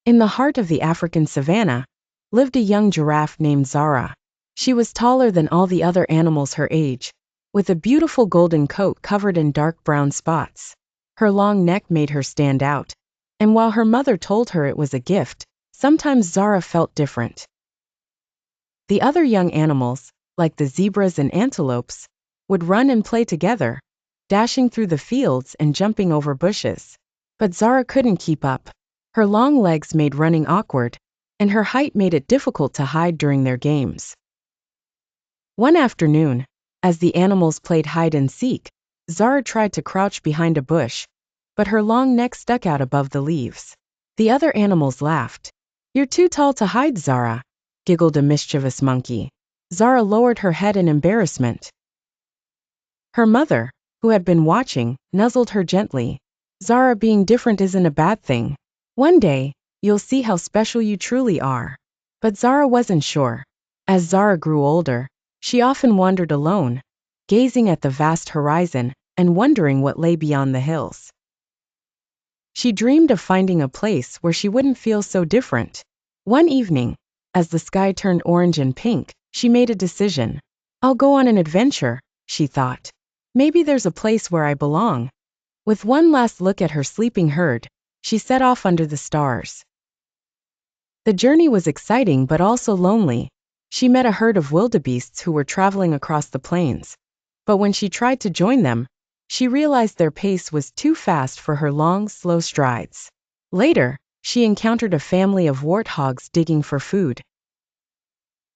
In the heart of the African savanna lived a young giraffe named Zara. She was taller than all the other animals her age, with a beautiful golden coat covered in dark brown spots. Her long neck made her stand out, and while her mother told her it was a gift, sometimes Zara felt different. The other young animals, like the zebras and antelopes, would run and play together, dashing through the fields and jumping over bushes. But Zara couldn't keep up. Her long legs made running awkward, and her height made it difficult to hide during their games. One afternoon, as the animals played hide and seek, Zara tried to crouch behind a bush, but her long neck stuck out above the leaves. The other animals laughed. "You're too tall to hide, Zara," giggled a mischievous monkey. Zara lowered her head in embarrassment. Her mother, who had been watching, nuzzled her gently. "Zara, being different isn't a bad thing. One day, you'll see how special you truly are." But Zara wasn't sure. As Zara grew older, she often wandered alone, gazing at the vast horizon and wondering what lay beyond the hills. She dreamed of finding a place where she wouldn't feel so different. One evening, as the sky turned orange and pink, she made a decision. "I'll go on an adventure," she thought. "Maybe there's a place where I belong." With one last look at her sleeping herd, she set off under the stars. The journey was exciting but also lonely. She met a herd of wildebeests who were traveling across the plains. But when she tried to join them, she realized their pace was too fast for her long, slow strides. Later, she encountered a family of warthogs digging for food.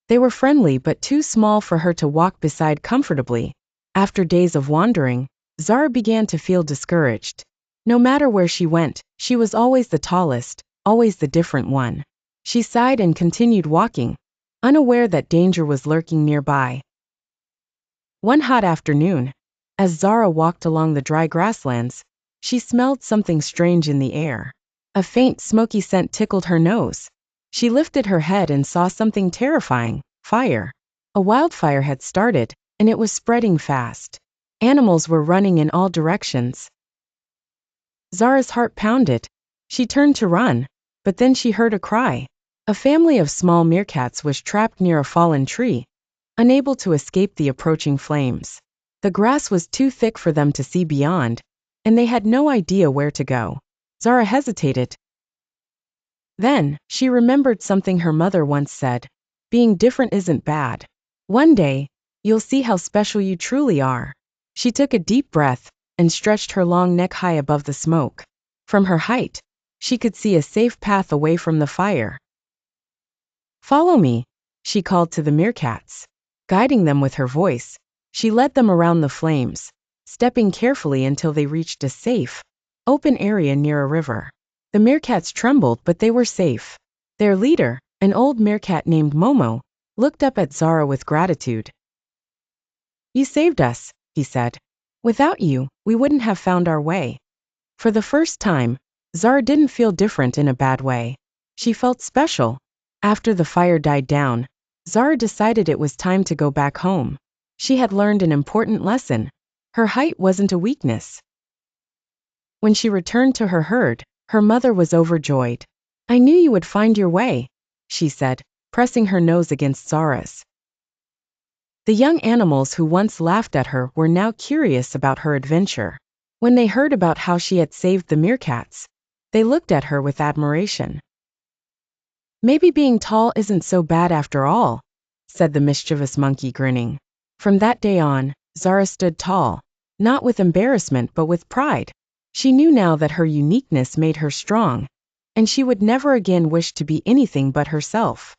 They were friendly but too small for her to walk beside comfortably. After days of wandering, Zara began to feel discouraged. No matter where she went, she was always the tallest, always the different one. She sighed and continued walking, unaware that danger was lurking nearby. One hot afternoon, as Zara walked along the dry grasslands, she smelled something strange in the air. A faint, smoky scent tickled her nose. She lifted her head and saw something terrifying: fire. A wildfire had started, and it was spreading fast. Animals were running in all directions. Zara's heart pounded. She turned to run, but then she heard a cry. A family of small meerkats was trapped near a fallen tree, unable to escape the approaching flames. The grass was too thick for them to see beyond, and they had no idea where to go. Zara hesitated. Then, she remembered something her mother once said: "Being different isn't bad. One day, you'll see how special you truly are." She took a deep breath and stretched her long neck high above the smoke. From her height, she could see a safe path away from the fire. "Follow me," she called to the meerkats. Guiding them with her voice, she led them around the flames, stepping carefully until they reached a safe, open area near a river. The meerkats trembled, but they were safe. Their leader, an old meerkat named Momo, looked up at Zara with gratitude. "You saved us," he said. "Without you, we wouldn't have found our way." For the first time, Zara didn't feel different in a bad way. She felt special. After the fire died down, Zara decided it was time to go back home. She had learned an important lesson. Her height wasn't a weakness. When she returned to her herd, her mother was overjoyed. "I knew you would find your way," she said, pressing her nose against Zara's. The young animals who once laughed at her were now curious about her adventure. When they heard about how she had saved the meerkats, they looked at her with admiration. "Maybe being tall isn't so bad after all," said the mischievous monkey, grinning. From that day on, Zara stood tall, not with embarrassment but with pride. She knew now that her uniqueness made her strong, and she would never again wish to be anything but herself.